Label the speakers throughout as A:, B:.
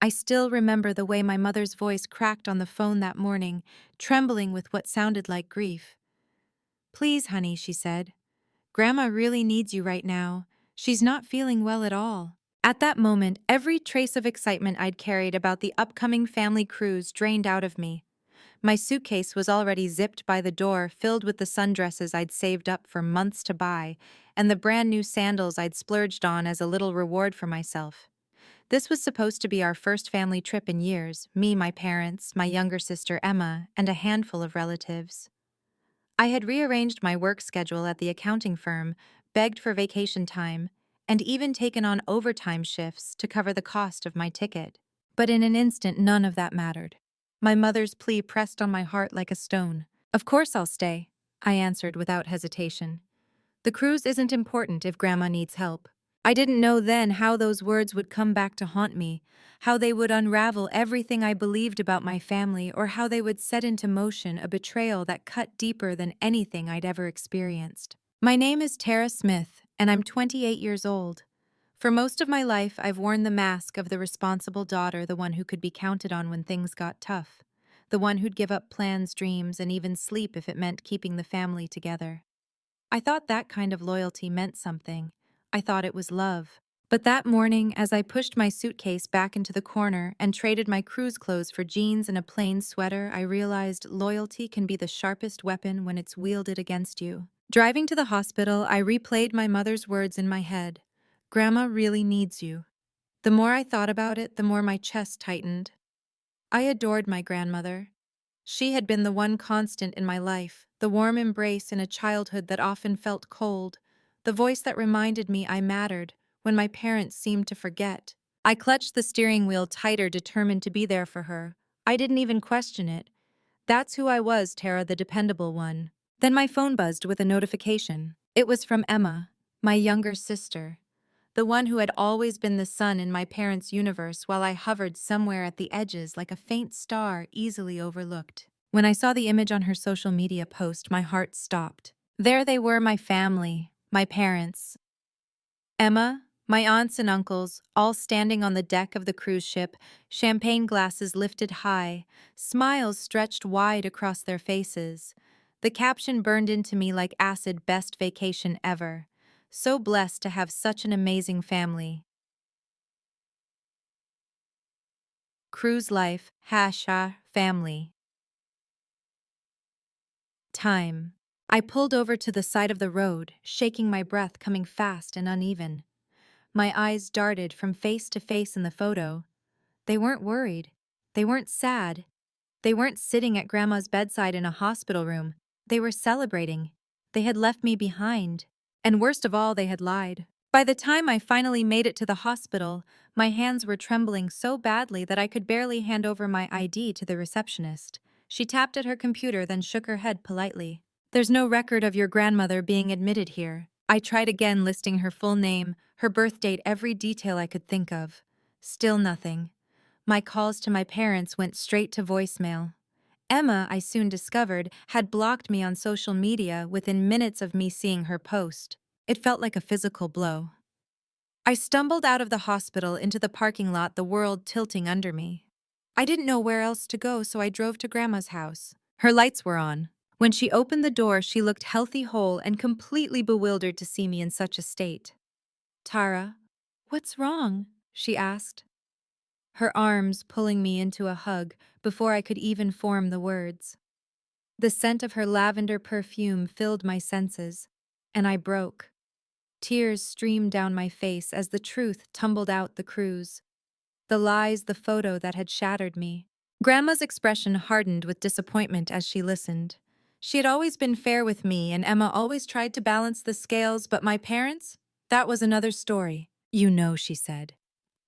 A: I still remember the way my mother's voice cracked on the phone that morning, trembling with what sounded like grief. "Please, honey," she said. "Grandma really needs you right now. She's not feeling well at all." At that moment, every trace of excitement I'd carried about the upcoming family cruise drained out of me. My suitcase was already zipped by the door, filled with the sundresses I'd saved up for months to buy, and the brand new sandals I'd splurged on as a little reward for myself. This was supposed to be our first family trip in years, me, my parents, my younger sister Emma, and a handful of relatives. I had rearranged my work schedule at the accounting firm, begged for vacation time, and even taken on overtime shifts to cover the cost of my ticket. But in an instant, none of that mattered. My mother's plea pressed on my heart like a stone. "Of course I'll stay," I answered without hesitation. "The cruise isn't important if Grandma needs help." I didn't know then how those words would come back to haunt me, how they would unravel everything I believed about my family, or how they would set into motion a betrayal that cut deeper than anything I'd ever experienced. My name is Tara Smith, and I'm 28 years old. For most of my life, I've worn the mask of the responsible daughter, the one who could be counted on when things got tough, the one who'd give up plans, dreams, and even sleep if it meant keeping the family together. I thought that kind of loyalty meant something. I thought it was love. But that morning, as I pushed my suitcase back into the corner and traded my cruise clothes for jeans and a plain sweater, I realized loyalty can be the sharpest weapon when it's wielded against you. Driving to the hospital, I replayed my mother's words in my head. "Grandma really needs you." The more I thought about it, the more my chest tightened. I adored my grandmother. She had been the one constant in my life, the warm embrace in a childhood that often felt cold, the voice that reminded me I mattered when my parents seemed to forget. I clutched the steering wheel tighter, determined to be there for her. I didn't even question it. That's who I was, Tara, the dependable one. Then my phone buzzed with a notification. It was from Emma, my younger sister, the one who had always been the sun in my parents' universe while I hovered somewhere at the edges like a faint star easily overlooked. When I saw the image on her social media post, my heart stopped. There they were, my family, my parents. Emma, my aunts and uncles, all standing on the deck of the cruise ship, champagne glasses lifted high, smiles stretched wide across their faces. The caption burned into me like acid: "Best vacation ever. So blessed to have such an amazing family." Cruise life, family. Time. I pulled over to the side of the road, shaking my breath coming fast and uneven. My eyes darted from face to face in the photo. They weren't worried. They weren't sad. They weren't sitting at Grandma's bedside in a hospital room. They were celebrating. They had left me behind. And worst of all, they had lied. By the time I finally made it to the hospital, my hands were trembling so badly that I could barely hand over my ID to the receptionist. She tapped at her computer, then shook her head politely. "There's no record of your grandmother being admitted here." I tried again, listing her full name, her birth date, every detail I could think of. Still nothing. My calls to my parents went straight to voicemail. Emma, I soon discovered, had blocked me on social media within minutes of me seeing her post. It felt like a physical blow. I stumbled out of the hospital into the parking lot, the world tilting under me. I didn't know where else to go, so I drove to Grandma's house. Her lights were on. When she opened the door, she looked healthy, whole, and completely bewildered to see me in such a state. "Tara, what's wrong?" she asked, her arms pulling me into a hug before I could even form the words. The scent of her lavender perfume filled my senses, and I broke. Tears streamed down my face as the truth tumbled out: the cruise, the lies, the photo that had shattered me. Grandma's expression hardened with disappointment as she listened. She had always been fair with me, and Emma always tried to balance the scales, but my parents? That was another story. "You know," she said,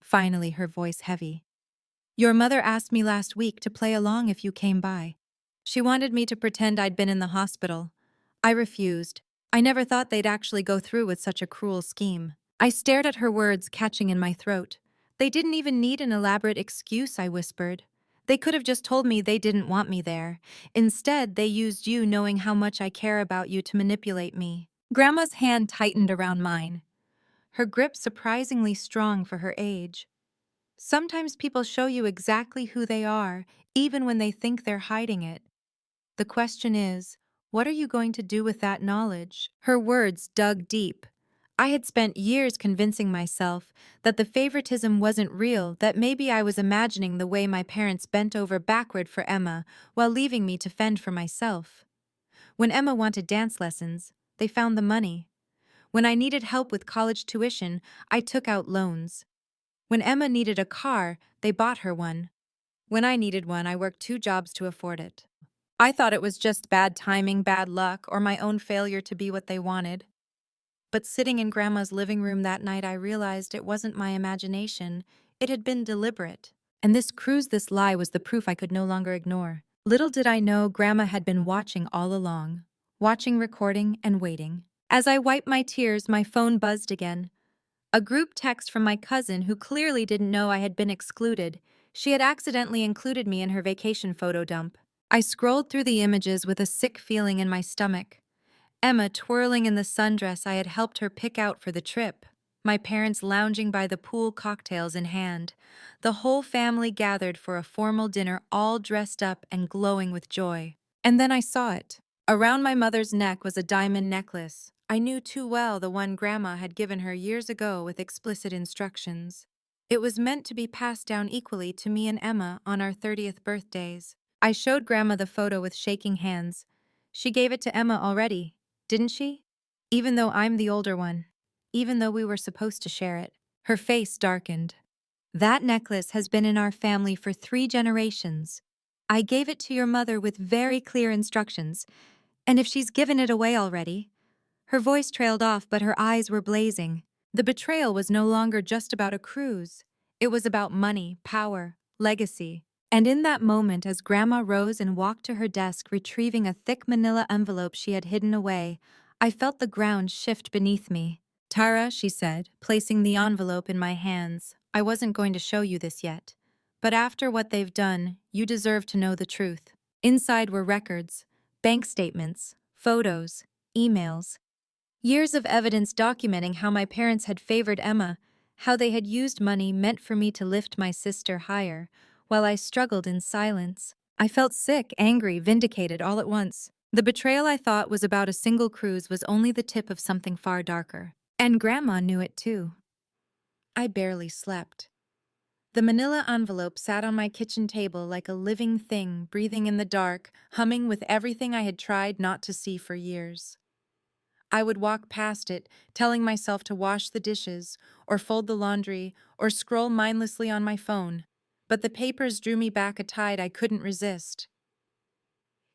A: finally, her voice heavy. "Your mother asked me last week to play along if you came by. She wanted me to pretend I'd been in the hospital. I refused. I never thought they'd actually go through with such a cruel scheme." I stared at her words, catching in my throat. "They didn't even need an elaborate excuse," I whispered. "They could have just told me they didn't want me there. Instead, they used you, knowing how much I care about you, to manipulate me." Grandma's hand tightened around mine, her grip surprisingly strong for her age. Sometimes people show you exactly who they are, even when they think they're hiding it. The question is, what are you going to do with that knowledge? Her words dug deep. I had spent years convincing myself that the favoritism wasn't real, that maybe I was imagining the way my parents bent over backward for Emma while leaving me to fend for myself. When Emma wanted dance lessons, they found the money. When I needed help with college tuition, I took out loans. When Emma needed a car, they bought her one. When I needed one, I worked 2 jobs to afford it. I thought it was just bad timing, bad luck, or my own failure to be what they wanted. But sitting in Grandma's living room that night, I realized it wasn't my imagination. It had been deliberate. And this lie was the proof I could no longer ignore. Little did I know Grandma had been watching all along. Watching, recording, and waiting. As I wiped my tears, my phone buzzed again. A group text from my cousin who clearly didn't know I had been excluded. She had accidentally included me in her vacation photo dump. I scrolled through the images with a sick feeling in my stomach. Emma twirling in the sundress I had helped her pick out for the trip. My parents lounging by the pool, cocktails in hand. The whole family gathered for a formal dinner, all dressed up and glowing with joy. And then I saw it. Around my mother's neck was a diamond necklace. I knew too well the one Grandma had given her years ago with explicit instructions. It was meant to be passed down equally to me and Emma on our 30th birthdays. I showed Grandma the photo with shaking hands. She gave it to Emma already, didn't she? Even though I'm the older one. Even though we were supposed to share it. Her face darkened. That necklace has been in our family for 3 generations. I gave it to your mother with very clear instructions. And if she's given it away already... Her voice trailed off, but her eyes were blazing. The betrayal was no longer just about a cruise. It was about money, power, legacy. And in that moment, as Grandma rose and walked to her desk, retrieving a thick manila envelope she had hidden away, I felt the ground shift beneath me. Tara, she said, placing the envelope in my hands, I wasn't going to show you this yet. But after what they've done, you deserve to know the truth. Inside were records, bank statements, photos, emails. Years of evidence documenting how my parents had favored Emma, how they had used money meant for me to lift my sister higher, while I struggled in silence. I felt sick, angry, vindicated all at once. The betrayal I thought was about a single cruise was only the tip of something far darker. And Grandma knew it too. I barely slept. The manila envelope sat on my kitchen table like a living thing, breathing in the dark, humming with everything I had tried not to see for years. I would walk past it, telling myself to wash the dishes, or fold the laundry, or scroll mindlessly on my phone. But the papers drew me back a tide I couldn't resist.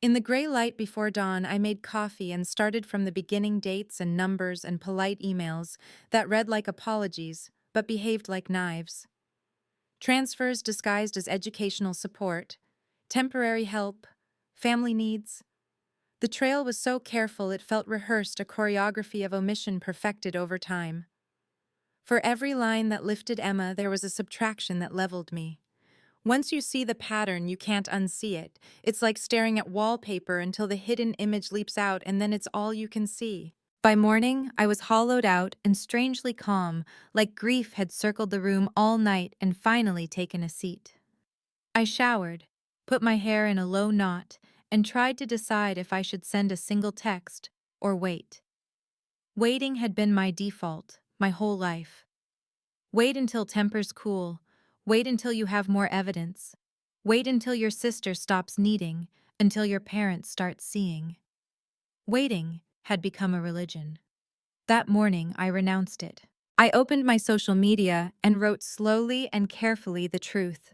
A: In the gray light before dawn, I made coffee and started from the beginning, dates and numbers and polite emails that read like apologies, but behaved like knives. Transfers disguised as educational support, temporary help, family needs. The trail was so careful it felt rehearsed, a choreography of omission perfected over time. For every line that lifted Emma, there was a subtraction that leveled me. Once you see the pattern, you can't unsee it. It's like staring at wallpaper until the hidden image leaps out, and then it's all you can see. By morning, I was hollowed out and strangely calm, like grief had circled the room all night and finally taken a seat. I showered, put my hair in a low knot, and tried to decide if I should send a single text or wait. Waiting had been my default, my whole life. Wait until tempers cool. Wait until you have more evidence. Wait until your sister stops needing, until your parents start seeing. Waiting had become a religion. That morning, I renounced it. I opened my social media and wrote slowly and carefully the truth.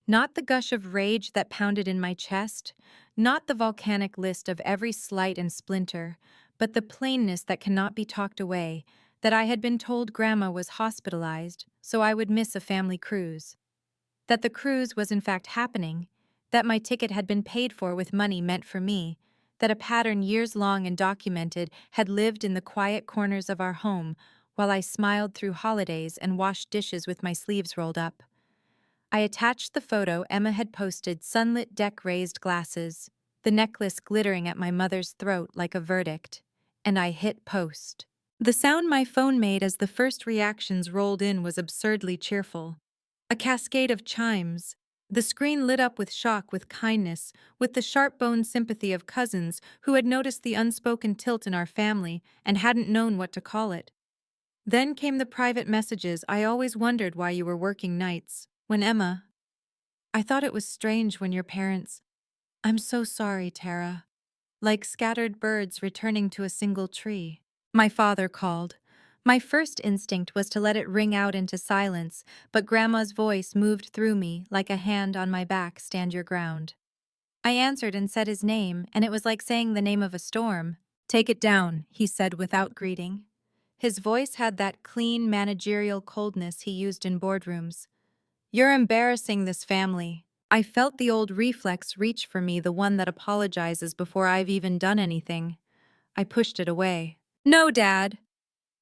A: Not the gush of rage that pounded in my chest, not the volcanic list of every slight and splinter, but the plainness that cannot be talked away, that I had been told Grandma was hospitalized, so I would miss a family cruise. That the cruise was in fact happening, that my ticket had been paid for with money meant for me, that a pattern years long and documented had lived in the quiet corners of our home while I smiled through holidays and washed dishes with my sleeves rolled up. I attached the photo Emma had posted, sunlit deck, raised glasses, the necklace glittering at my mother's throat like a verdict, and I hit post. The sound my phone made as the first reactions rolled in was absurdly cheerful. A cascade of chimes. The screen lit up with shock, with kindness, with the sharp-boned sympathy of cousins who had noticed the unspoken tilt in our family and hadn't known what to call it. Then came the private messages. I always wondered why you were working nights. When Emma. I thought it was strange when your parents. I'm so sorry, Tara. Like scattered birds returning to a single tree. My father called. My first instinct was to let it ring out into silence, but Grandma's voice moved through me like a hand on my back. Stand your ground. I answered and said his name, and it was like saying the name of a storm. Take it down, he said without greeting. His voice had that clean managerial coldness he used in boardrooms. You're embarrassing this family. I felt the old reflex reach for me, the one that apologizes before I've even done anything. I pushed it away. No, Dad,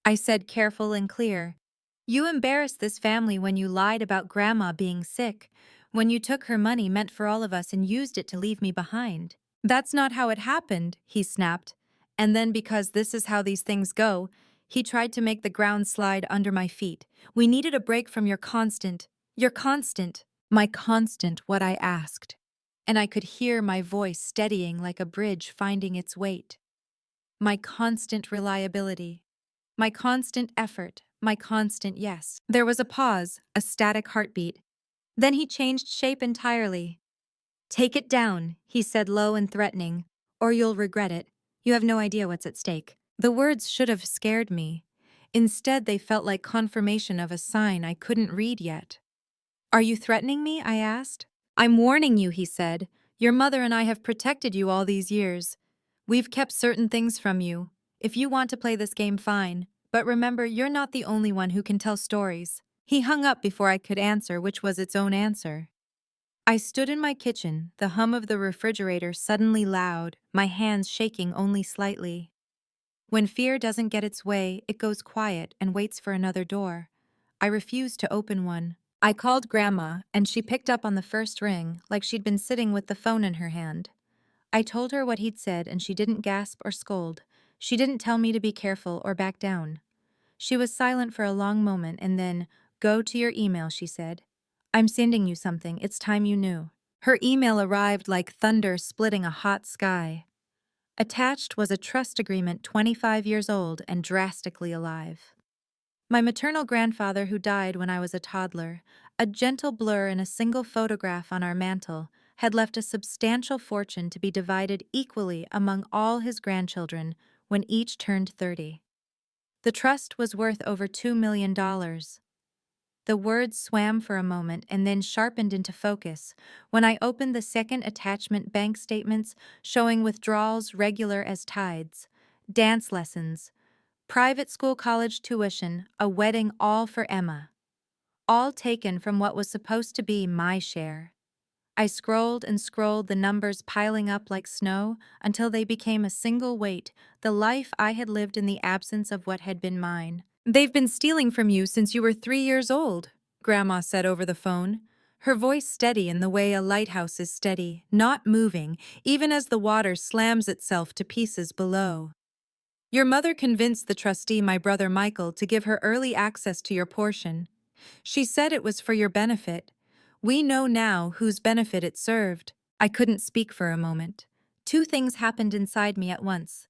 A: I said, careful and clear. You embarrassed this family when you lied about Grandma being sick, when you took her money meant for all of us and used it to leave me behind. That's not how it happened, he snapped. And then, because this is how these things go, he tried to make the ground slide under my feet. We needed a break from your constant. My constant, what I asked. And I could hear my voice steadying like a bridge finding its weight. My constant reliability. My constant effort, my constant yes. There was a pause, a static heartbeat. Then he changed shape entirely. Take it down, he said low and threatening, or you'll regret it. You have no idea what's at stake. The words should have scared me. Instead, they felt like confirmation of a sign I couldn't read yet. Are you threatening me? I asked. I'm warning you, he said. Your mother and I have protected you all these years. We've kept certain things from you. If you want to play this game, fine. But remember, you're not the only one who can tell stories. He hung up before I could answer, which was its own answer. I stood in my kitchen, the hum of the refrigerator suddenly loud, my hands shaking only slightly. When fear doesn't get its way, it goes quiet and waits for another door. I refused to open one. I called Grandma, and she picked up on the first ring, like she'd been sitting with the phone in her hand. I told her what he'd said, and she didn't gasp or scold. She didn't tell me to be careful or back down. She was silent for a long moment, and then, go to your email, she said. I'm sending you something. It's time you knew. Her email arrived like thunder splitting a hot sky. Attached was a trust agreement 25 years old and drastically alive. My maternal grandfather, who died when I was a toddler, a gentle blur in a single photograph on our mantel, had left a substantial fortune to be divided equally among all his grandchildren when each turned 30. The trust was worth over $2 million. The words swam for a moment and then sharpened into focus when I opened the second attachment, bank statements showing withdrawals regular as tides, dance lessons, private school college tuition, a wedding, all for Emma. All taken from what was supposed to be my share. I scrolled and scrolled, the numbers piling up like snow until they became a single weight, the life I had lived in the absence of what had been mine. They've been stealing from you since you were 3 years old, Grandma said over the phone, her voice steady in the way a lighthouse is steady, not moving, even as the water slams itself to pieces below. Your mother convinced the trustee, my brother Michael, to give her early access to your portion. She said it was for your benefit. We know now whose benefit it served. I couldn't speak for a moment. Two things happened inside me at once.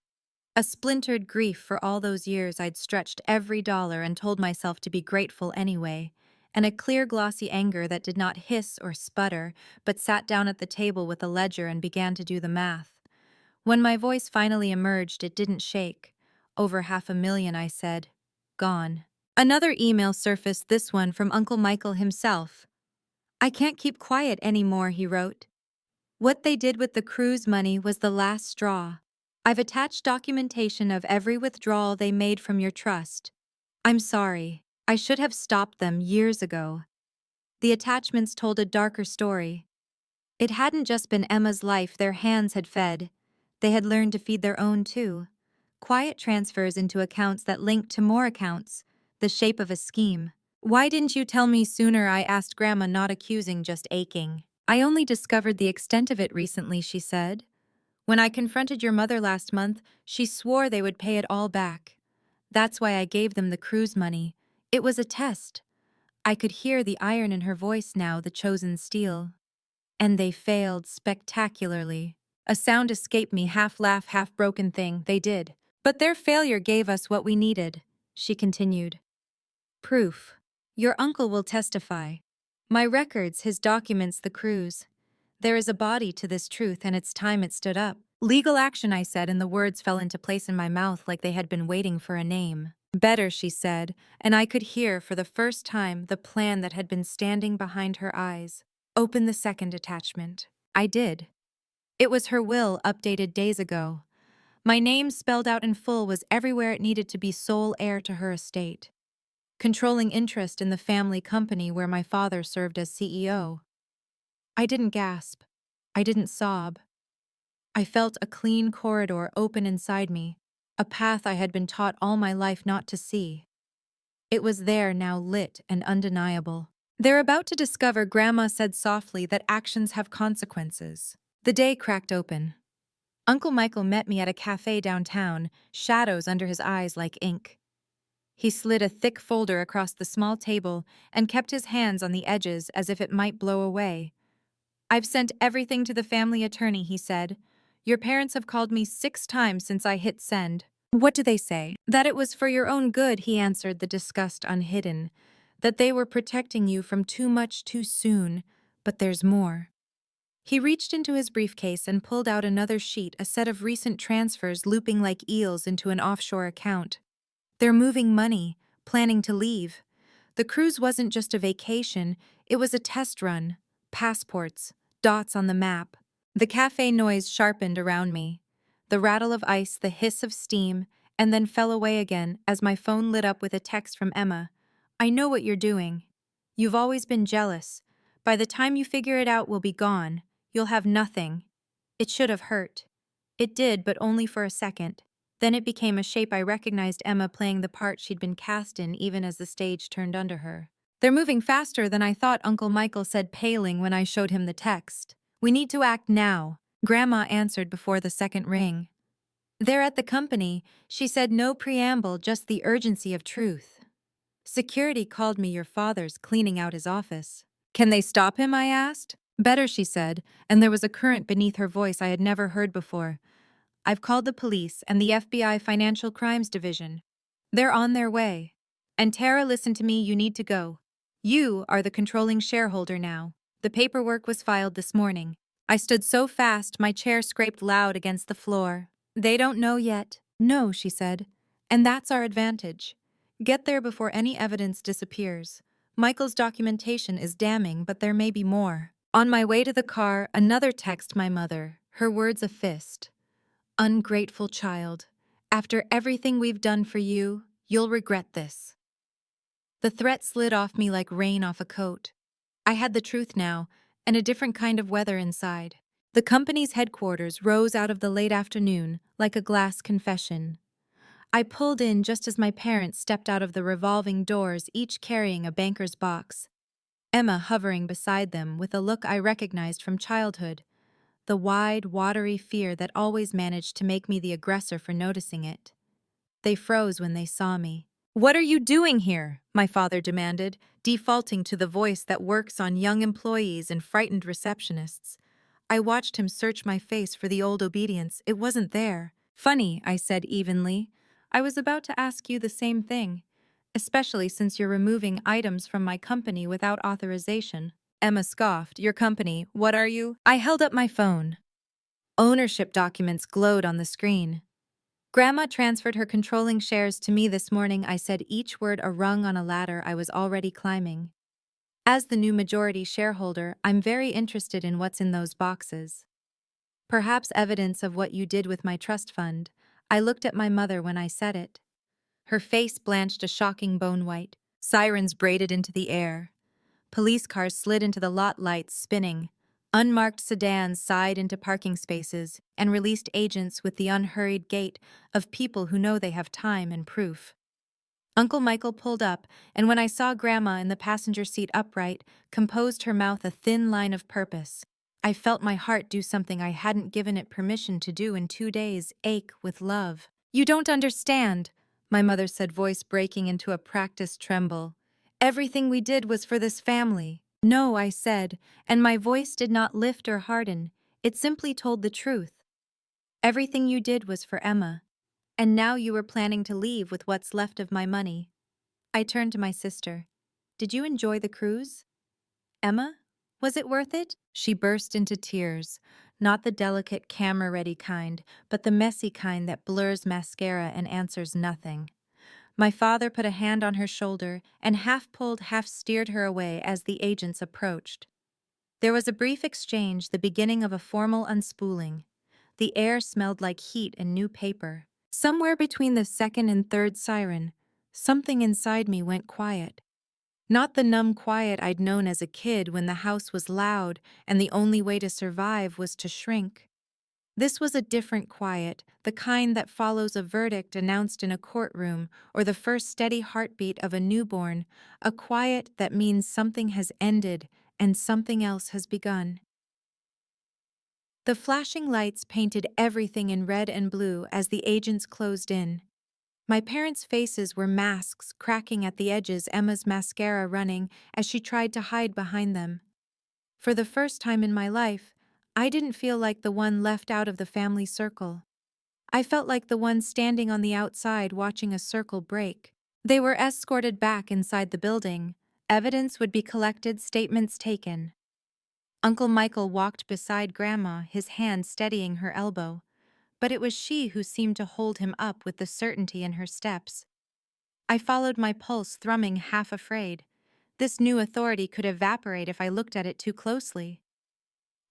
A: A splintered grief for all those years I'd stretched every dollar and told myself to be grateful anyway, and a clear glossy anger that did not hiss or sputter, but sat down at the table with a ledger and began to do the math. When my voice finally emerged, it didn't shake. Over $500,000, I said. Gone. Another email surfaced, this one from Uncle Michael himself. I can't keep quiet anymore, he wrote. What they did with the cruise money was the last straw. I've attached documentation of every withdrawal they made from your trust. I'm sorry. I should have stopped them years ago. The attachments told a darker story. It hadn't just been Emma's life their hands had fed. They had learned to feed their own too. Quiet transfers into accounts that linked to more accounts, the shape of a scheme. Why didn't you tell me sooner? I asked Grandma, not accusing, just aching. I only discovered the extent of it recently, she said. When I confronted your mother last month, she swore they would pay it all back. That's why I gave them the cruise money. It was a test. I could hear the iron in her voice now, the chosen steel. And they failed spectacularly. A sound escaped me, half laugh, half broken thing. They did. But their failure gave us what we needed, she continued. Proof. Your uncle will testify. My records, his documents, the crews. There is a body to this truth, and it's time it stood up. Legal action, I said, and the words fell into place in my mouth like they had been waiting for a name. Better, she said, and I could hear for the first time the plan that had been standing behind her eyes. Open the second attachment. I did. It was her will, updated days ago. My name spelled out in full was everywhere it needed to be, sole heir to her estate. Controlling interest in the family company where my father served as CEO. I didn't gasp. I didn't sob. I felt a clean corridor open inside me, a path I had been taught all my life not to see. It was there now, lit and undeniable. They're about to discover, Grandma said softly, that actions have consequences. The day cracked open. Uncle Michael met me at a cafe downtown, shadows under his eyes like ink. He slid a thick folder across the small table and kept his hands on the edges as if it might blow away. I've sent everything to the family attorney, he said. Your parents have called me 6 times since I hit send. What do they say? That it was for your own good, he answered, the disgust unhidden. That they were protecting you from too much too soon. But there's more. He reached into his briefcase and pulled out another sheet, a set of recent transfers looping like eels into an offshore account. They're moving money, planning to leave. The cruise wasn't just a vacation, it was a test run. Passports, dots on the map. The cafe noise sharpened around me. The rattle of ice, the hiss of steam, and then fell away again as my phone lit up with a text from Emma. I know what you're doing. You've always been jealous. By the time you figure it out, we'll be gone. You'll have nothing. It should have hurt. It did, but only for a second. Then it became a shape I recognized, Emma playing the part she'd been cast in even as the stage turned under her. They're moving faster than I thought, Uncle Michael said, paling when I showed him the text. We need to act now, Grandma answered before the second ring. They're at the company, she said, no preamble, just the urgency of truth. Security called me your father's cleaning out his office. Can they stop him, I asked. Better, she said, and there was a current beneath her voice I had never heard before. I've called the police and the FBI Financial Crimes Division. They're on their way. And Tara, listen to me, you need to go. You are the controlling shareholder now. The paperwork was filed this morning. I stood so fast my chair scraped loud against the floor. They don't know yet. No, she said. And that's our advantage. Get there before any evidence disappears. Michael's documentation is damning, but there may be more. On my way to the car, another text, my mother, her words a fist. Ungrateful child. After everything we've done for you, you'll regret this. The threat slid off me like rain off a coat. I had the truth now, and a different kind of weather inside. The company's headquarters rose out of the late afternoon like a glass confession. I pulled in just as my parents stepped out of the revolving doors, each carrying a banker's box. Emma hovering beside them with a look I recognized from childhood. The wide, watery fear that always managed to make me the aggressor for noticing it. They froze when they saw me. What are you doing here? My father demanded, defaulting to the voice that works on young employees and frightened receptionists. I watched him search my face for the old obedience. It wasn't there. Funny, I said evenly. I was about to ask you the same thing, especially since you're removing items from my company without authorization. Emma scoffed. Your company, what are you? I held up my phone. Ownership documents glowed on the screen. Grandma transferred her controlling shares to me this morning, I said, each word a rung on a ladder I was already climbing. As the new majority shareholder, I'm very interested in what's in those boxes. Perhaps evidence of what you did with my trust fund. I looked at my mother when I said it. Her face blanched a shocking bone white. Sirens braided into the air. Police cars slid into the lot, lights spinning. Unmarked sedans sighed into parking spaces and released agents with the unhurried gait of people who know they have time and proof. Uncle Michael pulled up, and when I saw Grandma in the passenger seat upright, composed her mouth a thin line of purpose. I felt my heart do something I hadn't given it permission to do in 2 days, ache with love. You don't understand, my mother said, voice breaking into a practiced tremble. Everything we did was for this family. No, I said, and my voice did not lift or harden. It simply told the truth. Everything you did was for Emma. And now you were planning to leave with what's left of my money. I turned to my sister. Did you enjoy the cruise? Emma? Was it worth it? She burst into tears, not the delicate camera-ready kind, but the messy kind that blurs mascara and answers nothing. My father put a hand on her shoulder and half pulled, half steered her away as the agents approached. There was a brief exchange, the beginning of a formal unspooling. The air smelled like heat and new paper. Somewhere between the second and third siren, something inside me went quiet. Not the numb quiet I'd known as a kid when the house was loud and the only way to survive was to shrink. This was a different quiet, the kind that follows a verdict announced in a courtroom or the first steady heartbeat of a newborn, a quiet that means something has ended and something else has begun. The flashing lights painted everything in red and blue as the agents closed in. My parents' faces were masks cracking at the edges, Emma's mascara running as she tried to hide behind them. For the first time in my life, I didn't feel like the one left out of the family circle. I felt like the one standing on the outside watching a circle break. They were escorted back inside the building. Evidence would be collected, statements taken. Uncle Michael walked beside Grandma, his hand steadying her elbow. But it was she who seemed to hold him up with the certainty in her steps. I followed my pulse, thrumming, half afraid. This new authority could evaporate if I looked at it too closely.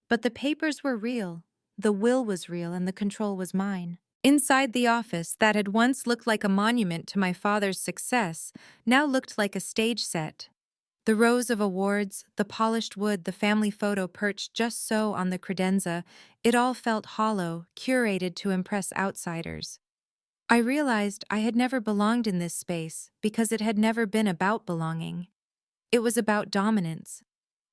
A: But the papers were real, the will was real, and the control was mine. Inside the office that had once looked like a monument to my father's success now looked like a stage set. The rows of awards, the polished wood, the family photo perched just so on the credenza, it all felt hollow, curated to impress outsiders. I realized I had never belonged in this space because it had never been about belonging. It was about dominance.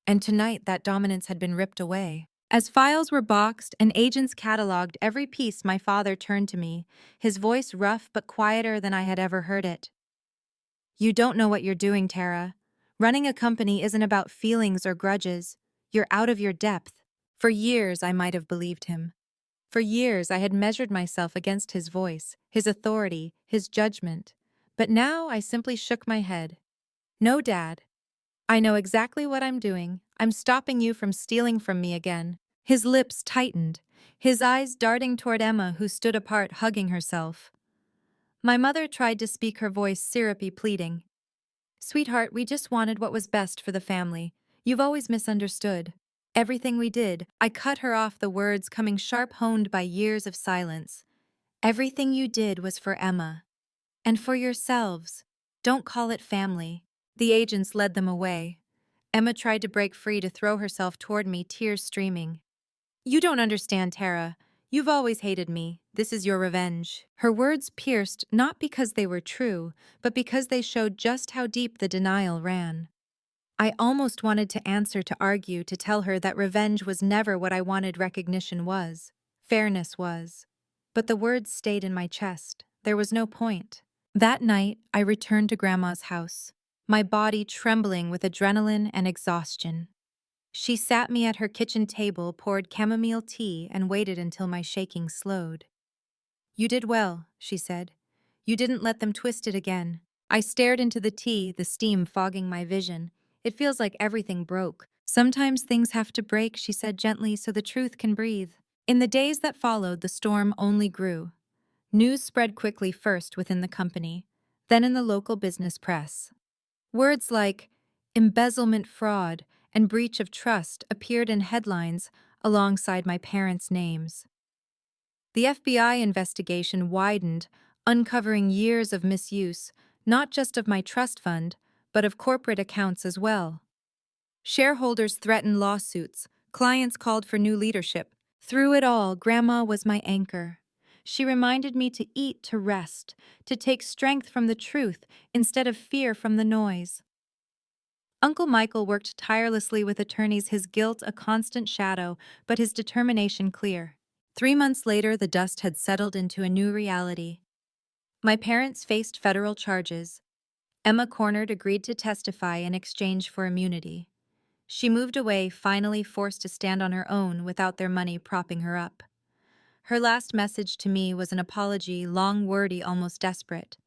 A: And tonight that dominance had been ripped away. As files were boxed and agents cataloged every piece, my father turned to me, his voice rough but quieter than I had ever heard it. You don't know what you're doing, Tara. Running a company isn't about feelings or grudges. You're out of your depth. For years, I might have believed him. For years, I had measured myself against his voice, his authority, his judgment. But now I simply shook my head. No, Dad. I know exactly what I'm doing. I'm stopping you from stealing from me again. His lips tightened, his eyes darting toward Emma, who stood apart, hugging herself. My mother tried to speak, her voice syrupy, pleading. Sweetheart, we just wanted what was best for the family. You've always misunderstood. Everything we did, I cut her off, the words coming sharp, honed by years of silence. Everything you did was for Emma. And for yourselves. Don't call it family. The agents led them away. Emma tried to break free, to throw herself toward me, tears streaming. You don't understand, Tara. You've always hated me. This is your revenge. Her words pierced not because they were true, but because they showed just how deep the denial ran. I almost wanted to answer, to argue, to tell her that revenge was never what I wanted recognition was. Fairness was. But the words stayed in my chest. There was no point. That night, I returned to Grandma's house, my body trembling with adrenaline and exhaustion. She sat me at her kitchen table, poured chamomile tea, and waited until my shaking slowed. You did well, she said. You didn't let them twist it again. I stared into the tea, the steam fogging my vision. It feels like everything broke. Sometimes things have to break, she said gently, so the truth can breathe. In the days that followed, the storm only grew. News spread quickly, first within the company, then in the local business press. Words like embezzlement, fraud, and breach of trust appeared in headlines alongside my parents' names. The FBI investigation widened, uncovering years of misuse, not just of my trust fund, but of corporate accounts as well. Shareholders threatened lawsuits, clients called for new leadership. Through it all, Grandma was my anchor. She reminded me to eat, to rest, to take strength from the truth instead of fear from the noise. Uncle Michael worked tirelessly with attorneys, his guilt a constant shadow, but his determination clear. 3 months later, the dust had settled into a new reality. My parents faced federal charges. Emma Cornard agreed to testify in exchange for immunity. She moved away, finally forced to stand on her own without their money propping her up. Her last message to me was an apology, long, wordy, almost desperate.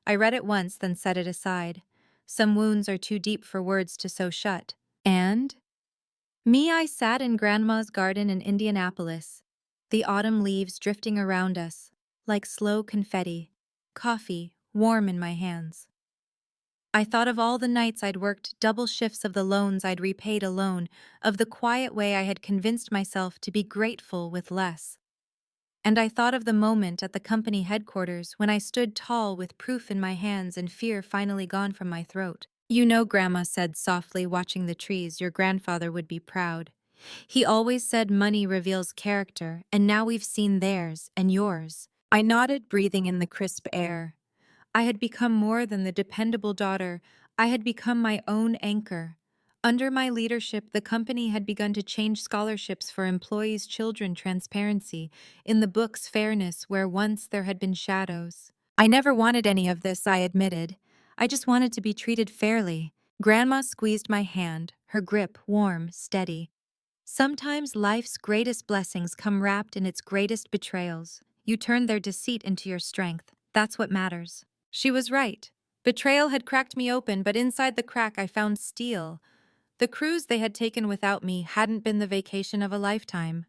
A: I read it once, then set it aside. Some wounds are too deep for words to sew shut. And? I sat in Grandma's garden in Indianapolis, the autumn leaves drifting around us, like slow confetti, coffee warm in my hands. I thought of all the nights I'd worked double shifts, of the loans I'd repaid alone, of the quiet way I had convinced myself to be grateful with less. And I thought of the moment at the company headquarters when I stood tall with proof in my hands and fear finally gone from my throat. "You know," Grandma said softly, watching the trees, "your grandfather would be proud. He always said money reveals character, and now we've seen theirs and yours." I nodded, breathing in the crisp air. I had become more than the dependable daughter. I had become my own anchor. Under my leadership, the company had begun to change scholarships for employees' children, transparency, in the books, fairness where once there had been shadows. I never wanted any of this, I admitted. I just wanted to be treated fairly. Grandma squeezed my hand, her grip warm, steady. Sometimes life's greatest blessings come wrapped in its greatest betrayals. You turn their deceit into your strength. That's what matters. She was right. Betrayal had cracked me open, but inside the crack I found steel. The cruise they had taken without me hadn't been the vacation of a lifetime.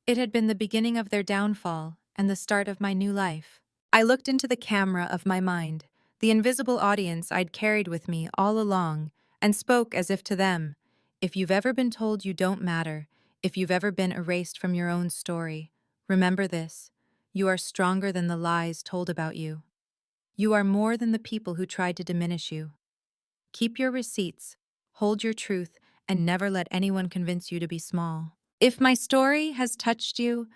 A: It had been the beginning of their downfall and the start of my new life. I looked into the camera of my mind, the invisible audience I'd carried with me all along, and spoke as if to them. If you've ever been told you don't matter, if you've ever been erased from your own story, remember this: you are stronger than the lies told about you. You are more than the people who tried to diminish you. Keep your receipts, hold your truth, and never let anyone convince you to be small. If my story has touched you,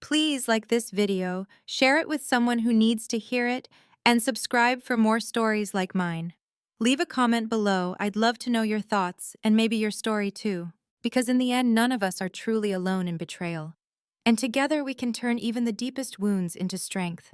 A: please like this video, share it with someone who needs to hear it, and subscribe for more stories like mine. Leave a comment below. I'd love to know your thoughts and maybe your story too, because in the end, none of us are truly alone in betrayal. And together we can turn even the deepest wounds into strength.